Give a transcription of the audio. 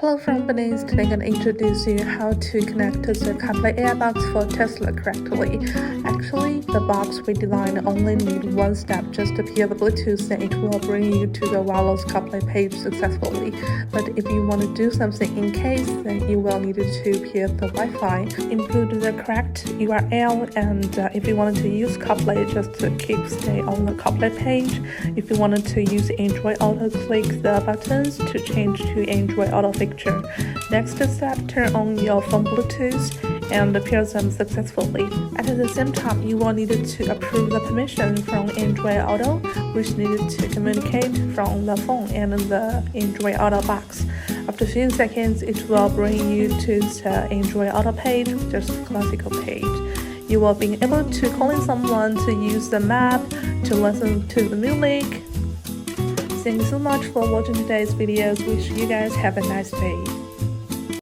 Hello from Binize. Today I'm going to introduce you how to connect to the CarPlay AI box for Tesla correctly. Actually, the box we designed only need one step, just to pair the Bluetooth and it will bring you to the wireless CarPlay page successfully. But if you want to do something in case, then you will need to pair the Wi-Fi, input the correct URL, and if you wanted to use CarPlay, just to stay on the CarPlay page. If you wanted to use Android Auto, click the buttons to change to Android Auto feature. Next step, turn on your phone Bluetooth and pair them successfully. At the same time, you will need to approve the permission from Android Auto, which needed to communicate from the phone and the Android Auto box. After a few seconds, it will bring you to the Android Auto page, just classical page. You will be able to call in someone, to use the map, to listen to the music. Thank you so much for watching today's videos. Wish you guys have a nice day.